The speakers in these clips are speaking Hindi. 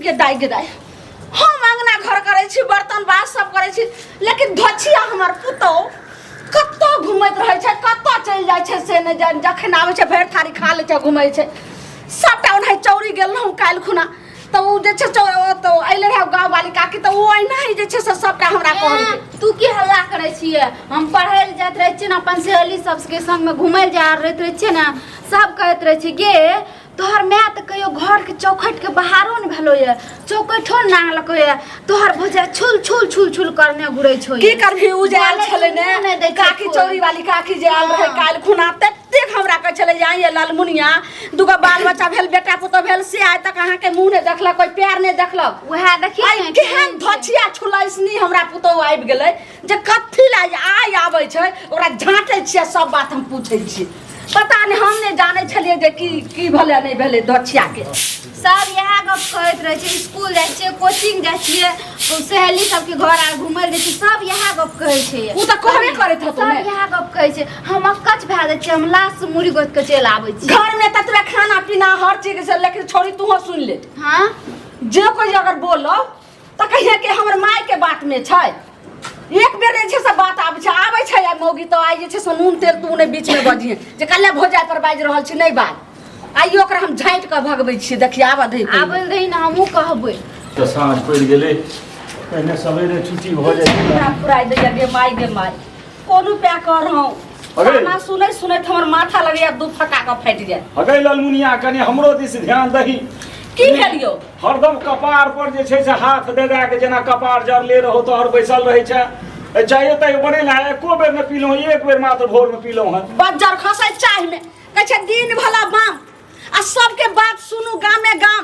गे दाई हम अंगना घर करे छी बर्तन बास सब करे छी लेकिन धछिया हमर पुतो कत्तो घुमैत रहे छै कत्तो चल जाय छै से ने जान जखन आबै छै भरि थारी खा ले छै घुमै छै सबटा ओनाहि चौरी गेल रहूं काल्हि खुना तो उ जे छै तो आइले रहे गांव वाली काकी तो उ ओहिना ही जे छै से सबटा हमरा कहल तू की हल्ला करे छिए हम पढ़ै ले जात रहे छी ना अपन सहेली सबके संग में घुमै जा रहे छी ना सब कहत रहे छी गे तोहर माय त कहियो घर के चौखट के बाहरो न भेलो ये चौखटो नांगलको ये तोहर भोजा छुल छुल छुल छुल करने घुरै छो की करभी उ जे आल छले ने काकी चौरी वाली काकी जे आल रहे काल खुना ततेक हमरा कह छले जाई ये लालमुनिया दुगो बाल बच्चा भेल बेटा पुतो भेल से आइ तक अहाँ के मुंह ने देखलक कोई प्यार ने देखलक वह देखी केहन धछिया छुलाइसनी हमरा पुतो आबि गेलै जे कथि ला आइ आबै छै ओकरा झांटे छियै सब बात हम पूछै छी पता नहीं हम नहीं जाने छलिए जे की भले नहीं भले धछिया के सब यह गप कहत रहे छै स्कूल जाय छै कोचिंग जाय छिए सहेली सब के घर आ घुमल जाय छै सब यह गप कहै छै उ त कहबे करैत हतो सब यह गप कहै छै हम अक्कच भए जाय छै हम लाश से मुड़ी गोत के चल आबै छी घर में ततबे खाना पीना हर चीज से लेकिन छोड़ी तू सुन ले हां जे कोई अगर बोलो त कहिए कि हमर माय के बात में छै एक बेर जे से बात आबै छै मौगी तो आई जे छै से नून तेल तू ने बीच में बजिए जे कल्ले भोजा पर बाज रहल छी नहीं बात आइयो ओकरा हम झांट के भगबै छी देखिए आबा दे आबै रही ना हमहु कहबै तो साँझ पड़ गेलै पहिने सवेरे छुट्टी भ जाइ पूरा पुराई दे गे माय कोनो पे कर हम खाना सुनै सुनैत हमर माथा लगैया दू फटा के फट जाय अगै लालमुनिया कने हमरो दिस ध्यान दही की भेलियो हरदम कपार पर जे छै से हाथ दे दे के जेना कपार जरले रहो तो हर बैसल रहै छै चाहिए तै बने ला एको बेर न पीलो एक बेर मात्र भोर में पीलो हन बज्जर खसै चाह में कहै छै दिन भला बाम आ सबके बात सुनू गामे गाम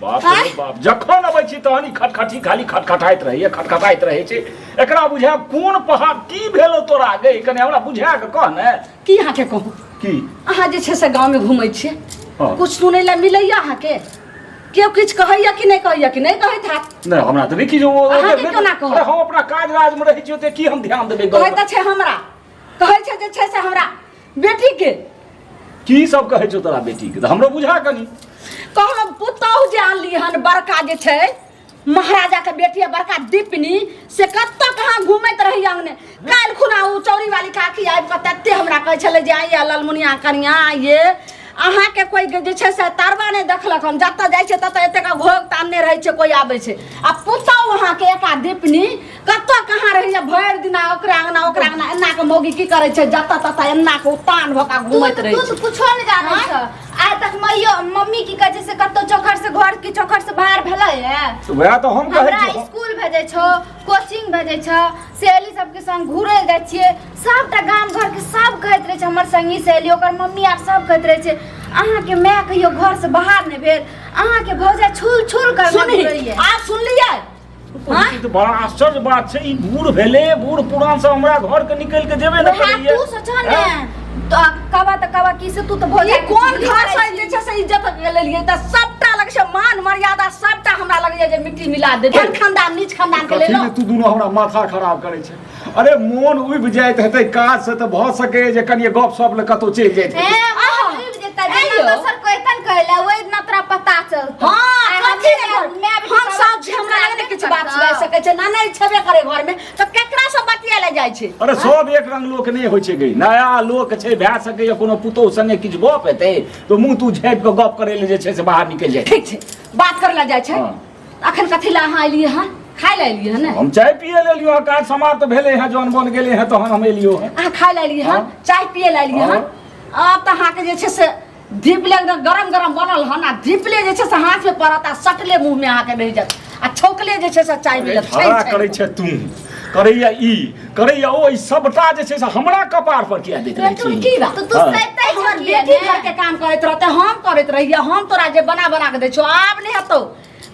बाप रे बाप जखन अबै छी तहनी खटखटी खाली खटखटाइत रहै छै एकरा बुझा कोन पहाड़ की भेलो तोरा गै कने हमरा बुझा के कह ने की अहाँ के कहू की अहाँ जे छै से गाँव में घूमै छियै कुछ सुनै ला मिलैया अहाँ के केओ किछ कहैया कि नहीं कहैत हैत नहीं हमरा त देखि जो अहाँ के केना कहू अरे हम अपना काज राज में रहै छियै त की हम ध्यान देबै कहै त छै हमरा कहै छै जे छै से हमरा बेटी के की सब कहै छौ तोरा बेटी के त हमरो बुझा कनी कहब पुतौह जे आनली हन बड़का जे छै महाराजा के बेटी बड़का दीपनी से कत्तो कहाँ घूमैत रही अंगने काल खुना उ चौरी वाली काकी आबि के तते हमरा कहै छले जे आइए लालमुनिया कनिया ये अहाँ के कोई जे छै से तारवा नहीं देखलक हम जत जाय छै तत एते का घोग तानने रहे छै कोई आबै छै आ पुतौह वहां के एका दीपनी कत्तो कहाँ रही है भर दिना ओकरा अंगना एना के मौगी की करे छै जत तत एना के उतान भका घूमैत रहे तू कुछो नहीं जानै छ आइ तक मम्मी की कहै छै से कत्तो चौखट से घर की चौखट से बाहर भेलै है वह तो हम कहै हमरा छी स्कूल भेजै छौ कोचिंग भेजै छौ सहेली सबके संग घुरै जाइ छिए सबटा गाम घर के सब कहैत रहे छै हमर संगी सहेली ओकर मम्मी आर सब कहैत रहे छै अहाँ के माय कहियो घर से बाहर नहीं भेल अहाँ के भौजा छुल छुल कर सुनी आ सुन लियै ई तो बड़ा आश्चर्य बात छै ई बूढ़ भेले बूढ़ पुरान से हमरा घर के निकल के जेबे न करैया तू सोच ने तो कवा की से तू तो भौजा ये कौन घर से जे छै से इज्जत ले लिए त सबटा लगे छै मान मर्यादा सबटा हमरा लगे जे मिट्टी मिला दे खानदान नीच खानदान के ले लो तू दोनों हमरा माथा खराब करे छै अरे मोन उब जाइत हेतै काज से त भ सके जे कनी गप सप ल कतो चल जाइत है उब जेता जे दोसर कोई तन कहला ओइ न तोरा पता चल हां कथि मैं हम सब हमरा लगे किछ बात सुनाइ सकै छै ना नहीं छबे करे घर में त केकरा से बतिया ले जाय छै अरे सब एक रंग लोक नहीं होय छै गई नया लोक छै भए सके या कोनो पुतौह संगे किछ गप हेतै तो मुंह तू झाँप के गप करे ले जे छै से बाहर निकल जाय ठीक छै बात कर ला जाय छै अखन कथि ला अहाँ एलिए हन खाय ला एलिए हन हम चाय पिए ले लियो काज समाप्त भेले है जौन बन गेले है तहन हम एलियो अहाँ खाय ला एलिए हन चाय पिए ला एलिए हन अब त अहाँ के जे छै से धीपले एकदम गरम गरम बनल हन आ धीपले जे छै से हाथ में पड़त आ सटले मुंह में अहाँ के रह जात आ छोकले जे छै से चाय मिलत छै करे छै तू करैया ई करैया ओ सबटा जे छै से हमरा कपार पर किया दैत रहै छी की बात तू सहितै हमर बेटी घर के काम करैत रहते हम करैत रहिए हम तोरा जे बना बना के दै छौ आब नहीं हतो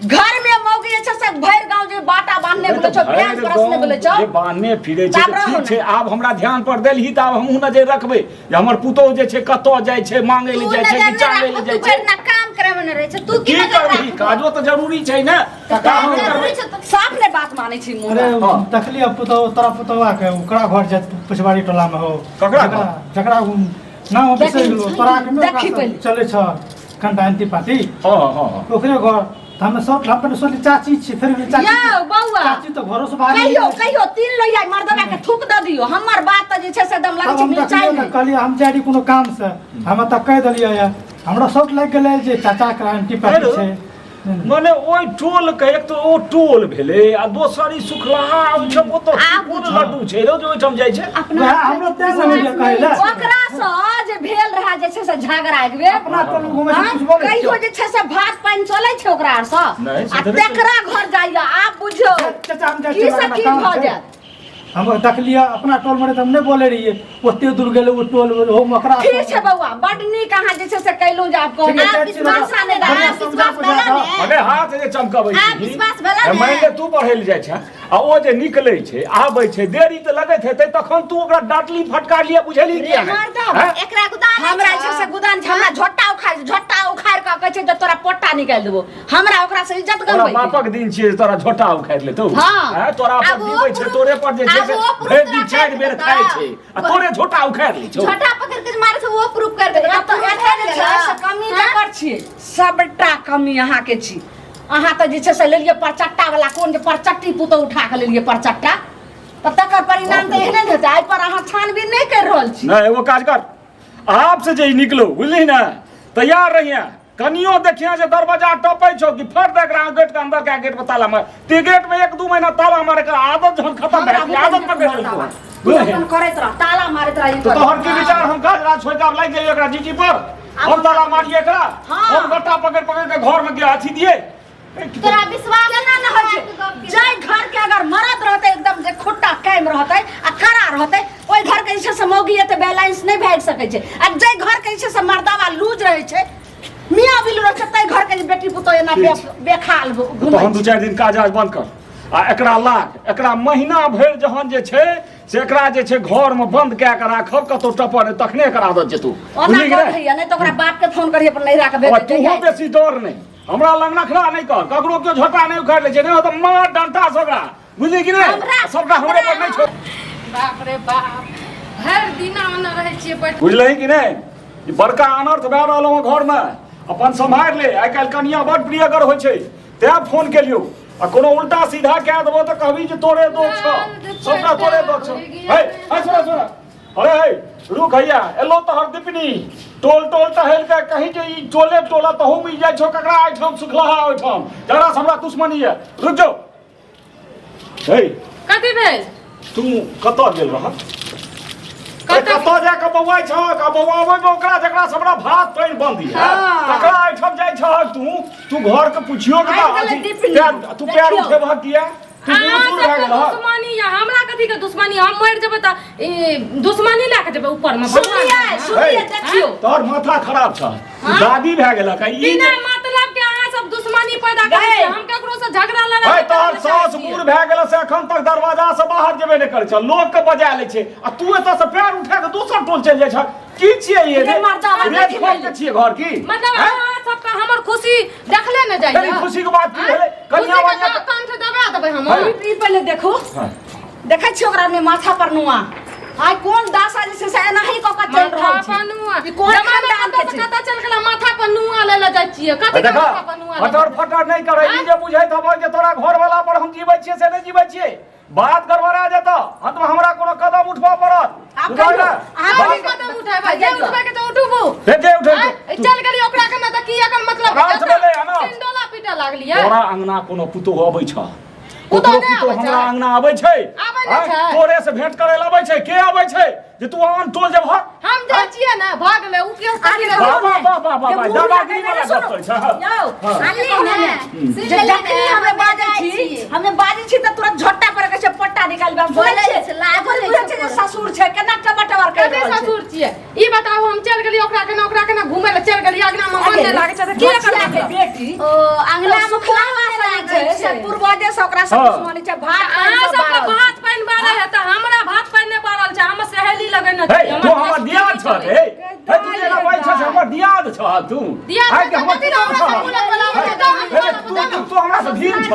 घर में मौगी जे छै से भर गांव जे बाटा बांधने बोले छौ प्याज परसने बोले छौ जे बांधने फिरे छै ठीक छै आब हमरा ध्यान पर देलही त आब हमहु नजर रखबै जे हमर पुतौह जे छै कतो जाय छै मांगे ले जाय छै कि चांगे ले जाय छै ना काम करे में रहे छै तू की करबी काजो त जरूरी छै ने का हम करबै साफ ने बात मानै छी अरे तखली अब पुतौह तोरा पुतौहा के ओकरा घर जे पिछवाड़ी टोला में हो जकरा ना हो बिसरि गेलो तोरा के चले छ कंटांती पाती हां हां ओकरे घर तो हम सब अपन सोची चाची छी फिर भी चाची यौ बौआ चाची तो घरों से बाहर कहियो 3 लोहिया मर्दवा के थूक द दियो हमर बात त जे छै से दम लागै छै मिरचाई में कहलिए हम जाडी कोनो काम से हम त कह देलिए या हमरा शौक लाग गेलै जे चाचा के आंटी पार्टी छै माने ओइ टोल के एक तो ओ टोल भेले आ दोसरी सुखलाहा ओइठम ओ तो कोन लड्डू छै रे जो ओइठम जाइ छै अपना हमरो ते समझ कहले ओकरा से जे भेल रहा जे छै से झगड़ा एक बेर अपना टोल घुमै छै कुछ बोलै कहियो जे छै से भात पानी चलै छै ओकरा आर से आ तेकरा घर जाइया आप बुझियो चाचा हम की जाइ से की भ जात हम देखलिए अपना टोल में हम नहीं बोले रहिए ओते दूर गेले वो टोल हो मकरा ठीक छै बौआ बड नीक अहाँ जे छै से कैलू जे आप कहू आप विश्वास नै रहा विश्वास भेला ने अरे हाथ जे चमकाबै छी आप विश्वास भेला ने मानि ले तू पढ़ै ले जाइ छै आ ओ जे निकलै छै आबै छै देरी त लगैत हेतै तखन तू ओकरा डांटली फटकार लिया बुझली किया एकरा गुदान हमरा छै से गुदान छै हमरा झोटा उखाड़ के कहै छै जे तोरा पोट्टा निकाल देबो हमरा ओकरा से इज्जत तोरा करबै बापक दिन छियै तोरा झोटा उखाड़ ले तू हाँ। तोरा पर दीबै छै तोरे पर जे छै से भरि दिन 4 बेर खाइ छै आ तोरे झोटा उखाड़ लै छौ छोटा पकड़ के मारे से वो प्रूफ कर देगा तो एते जे छै से कमी जकर छियै सबटा कमी अहाँ के छी अहाँ त जे छै से लेलिए परचट्टा वाला कोन जे परचट्टी पुतो उठा के लेलिए परचट्टा त तकर परिणाम त एहने हेतै आइ पर अहाँ छानबीन नहीं कर रहल छी नहीं एगो काज कर आप से जे निकलो बुझली ना तैयार रहिए कनियो देखिए जे दरवाजा टपै छौ कि फट दे एकरा गेट के अंदर के गेट पे ताला मार ते गेट में 1-2 महीना ताला मारे के आदत जहन खत्म भए गेल आदत पकड़ लेलको अपन करैत रह ताला मारैत रह तो तोहर के विचार हम काज राज छोड़ के लाग गेलिए एकरा जीजी पर हम ताला मारिए एकरा हम गट्टा पकड़ के घर में के अथी दिए तोरा विश्वास केना न होइ छै जय घर के अगर मरद रहते एकदम जे खुट्टा कायम रहते आ खड़ा रहते ओइ घर के जे से मौगी एते बैलेंस नहीं भाग सकै छै आ जय घर के जे से मर्दावा लूज रहे छै मियां बिल रहे छै तै घर के बेटी पुतो एना बेखाल तो हम 2-4 दिन काज आज बंद कर आ एकरा लाग एकरा महीना भर जहन जे छै से एकरा जे छै घर में बंद कए के राखब कतो टपर तखने एकर आदत जेतू बुझली कि नहीं तो ओकरा बाप के फोन करिए पर नहीं राख भेज तू हो बेसी डर नहीं हमरा लग नखरा नहीं कर ककरो के झोटा नहीं उखाड़ ले छै नहीं तो मार डंटा सबरा बुझली कि नहीं सबका हमरे पर नहीं छोड़ बाप रे बाप हर दिन आना रहे छिए बैठ बुझलही कि नहीं ई बड़का अनर्थ भए रहल हो घर में अपन संभाल ले आइ काल्हि कनिया बड़ प्रियगर होइ छै तैं फोन केलियो आ कोनो उल्टा सीधा कह देबो त कहबी जे तोरे दोष छ सबका तोरे दोष छ हे सुन अरे हे रुक हैया एलो तोहर दीपनी टोल टहल के कहीं जे ई टोला तहू में जाइ छौ ककरा आइठम सुखलाहा ओइठम जरा हमरा दुश्मनी है रुक जो हे कथी भेल तू कतऽ गेल रह कतऽ जाके बौआइ छ का बौआबै में ओकरा जकरा से हमरा भात पानि बंद है तकरा आइठम जाइ छ तू घर के पुछियो के तू पैर उठेबह किया दुश्मनी या हमरा कथी के दुश्मनी हम मर जेबै त दुश्मनी लेके जेबै ऊपर में सुनिए देखियो तोहर माथा खराब छ दादी भए गेल का ई बिना मतलब के अहाँ सब दुश्मनी पैदा करै छी हम केकरो से झगड़ा लड़ा है तोहर सास बूढ़ भए गेल से एखन तक दरवाजा से बाहर जेबे नहि करै छ लोग के बजा लै छै आ तू एतऽ से पैर उठा के दोसर टोल चलि जाइ छ की छियै ये रेत खोल के छियै घर की मतलब अहाँ सबका हमर खुशी देखले न जाइए तेरी खुशी के बात की भेलै कन्या वाला कंठ दबा देबै हम ई पहले देखो देखै छी ओकरा में माथा पर नुआ आइ कोन दासा जे से एना ही कक चल रहल छै नुआ ई कोन खानदान के छै कतऽ चल गेला माथा पर नुआ ले ले जाइ छियै कथी के माथा पर नुआ फटर नहीं करे ई जे बुझैत हबो जे तोरा घर वाला पर हम जीबै छियै से नहीं जीबै छियै बात गड़बड़ा जेतौ अंत में हमरा कोनो कदम उठबा पड़त आब कदम उठाबै जे उठबै के त उठबू जे उठै चल गेली ओकरा के न त की एकर मतलब डोला पीटा लागलिए तोरा अंगना कोनो पुतो अबै छ पुतो हमरा अंगना आबै छै तोरे से भेंट करे ल आबै छै के आबै छै जे तू आन टोल जब हम जाइ छियै ना भाग ले उ के कथी रे वाह दादागिरी वाला गप करै छ यौ आली ने जे जखनी हमे बाजै छी त तुरंत झट्टा पर के पट्टा निकाल बा बोलै छै लागल छै जे ससुर छै केना टमाटर कर कथी ससुर छियै ई बताऊ हम चल गेली ओकरा केना घुमै ल चल गेली अगना में मन नै लागे छै त की करबै बेटी ओ अंगना में खुलावा छै से पूर्वजे से ओकरा से दुश्मनी छै भात अहाँ सबके भात पानि बारै है त हमरा भात पानि नै बारल छै हम सहेली लगन हे तू हमर दियाद छ रे हे तू जेना बाइ छ हमर दियाद छ तू हाय के हमर दियाद छ तू हमरा से धीर छ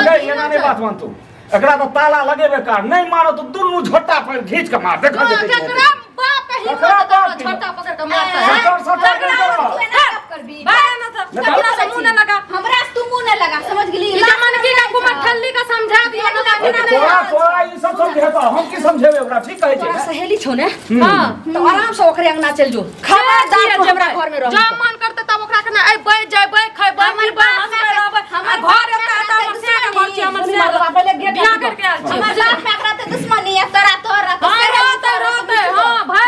अरे एना नै बात मान तू एकरा तो ताला लगेबे कर नहीं मानो तो दुन्नु झोटा पर खींच के मार देखा देते केकरा बाप के हिम्मत छोटा पकड़ के मारता है सटर करबी बारे न त हमरा से मुंह न लगा हमरा तोरा ई सब समझेबा हम की समझेबे ओकरा ठीक कहै छै तोरा ने? सहेली छौ ने हां तो आराम से ओकरे अंगना चल जो खबरदार तू हमरा घर में रह जब मन करते तब ओकरा के ना बैठ जाबै खैबै पीबै हमर घर एकटा आता हमर से घर छी हमर से पहले गेट बियाह करके आल छी हमर बाप में एकरा ते दुश्मनी है तोरा तोरा तो रोते हां भाई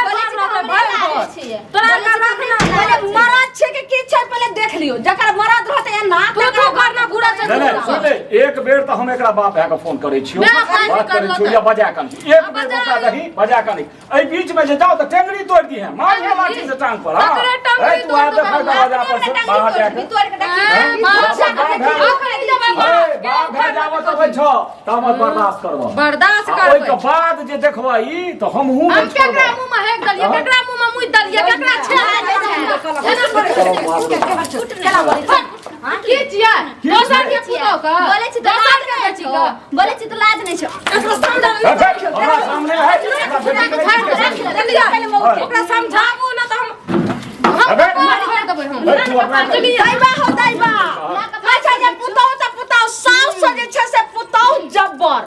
छिए तोरा का रखना पहले मरद छे के की छै पहले देख लियो जकर मरद रहते ना तू करना बुरा से नहीं नहीं सुन ले एक बेर तो हम एकरा बाप है के फोन करे छियो मैं फोन बात कर करे लो छियो या बजा कन एक बेर बजा दही बजा कन ए बीच में जे जाओ तो टेंगरी तोड़ दी है मार के लाठी से टांग पर हां पकड़े टांगरी ए तू आ देखा दरवाजा पर से बाहर जाके तोड़ के डाकी बाप घर जावो तो बैठो तामत बर्दाश्त करबो बर्दाश्त ओइ के करबै बाद जे देखबाई तो हम हूं हम केकरा मुंह में हेक दलिए केकरा मुंह में मुई दलिए केकरा की छिया दोसर के पुतो का बोले छी दोसर के बेटी का बोले छी तो लाज नहीं छो हमरा सामने है ओकरा समझाबू ना तो हम अबे मार देबै हम तू अपना दैबा हो दैबा अच्छा जे पुतौ त पुतौ साउस से जे छै से पुतौ जब्बर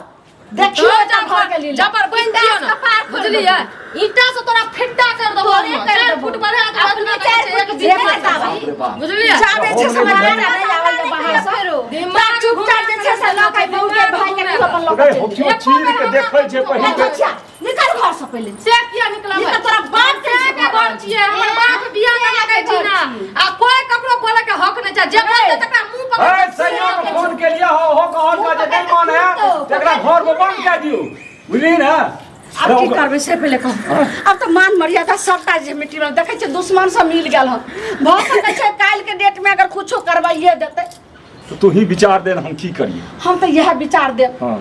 देखियो जब घर के लिए जबर बन दियो ना बुझलिए ईटा से तोरा फिट्टा कर दबो 4 फुट बढ़ा के अपने 4 फुट जे बताबा बुझलिए जाबे छै समझ में नहीं आवे जे बाहर से दिमाग चुपचाप जे छै से लोग के बहू के भाई के अपन लोग गए होठियो चीर के देखै छै पहिने निकल घर से पहले से किया निकला ई त तोरा बाप के बात छिए हमर बाप बियाह में लगे छी ना आ कोई ककरो बोले के हक नहीं छै जे बोलते तकरा मुंह ए पकड़ सैया को फोन के लिया हो कहन का जे नहीं मान है तेकरा घर में बंद कर दियो बुझली ना अब की करबे से पहले कह अब तो मान मर्यादा सबटा जे मिट्टी में देखे छ दुश्मन से मिल गेल हम भ सकै छै काल के डेट में अगर कुछो करवाइए देते तो तू ही विचार दे हम की करिए हम तो यह विचार दे हां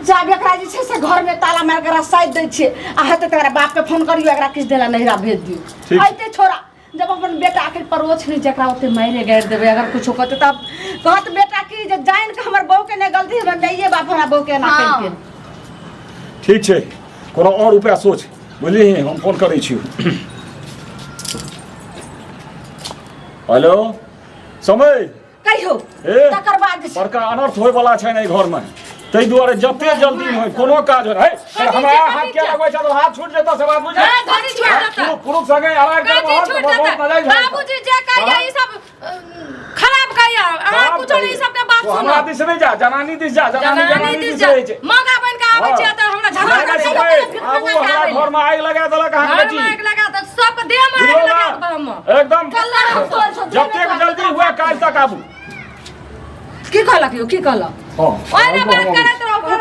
जाब एकरा जे छै से घर में ताला मार के रसाई दै छै आ हेते तोरा बाप के फोन करियो एकरा किछ देला नहिरा भेज दियो ठीक। आइते छोरा जब अपन बेटा आखिर परोछ नहीं जकरा ओते मारे गाड़ देबे अगर कुछो कहते तब कहत बेटा की जे जान के हमर बहू के ने गलती है नहीं बाप हमरा बहू के ना कह के ठीक छै कोनो और उपाय सोच बुझली हम फोन करै छियो हेलो समय कहियो ए तकर बाद जे छै बड़का अनर्थ होय वाला छै ने घर में तै दुआरे जते जल्दी होय कोनो काज है हमरा हाथ के लगबै छ तो हाथ छूट जेता से बात बुझे धनी छूट जेता पुरुष संगे आवाज कर कथी छूट जाता बाबूजी जे कहिया ई सब खराब कहिया अहाँ कुछ नहीं सब के बात सुनो हमरा दिस नहीं जा जनानी दिस जा जनानी दिस जा रहै छै मौका बन के आबै छै त हमरा झगड़ा कर आबू हमरा घर में आग लगा देलक अहाँ बेटी आग लगा त सब देह में आग लगा दब हम एकदम जते जल्दी हुआ काल तक आबू की कहलक यो की कहलक हां ओए ना बात करत रहो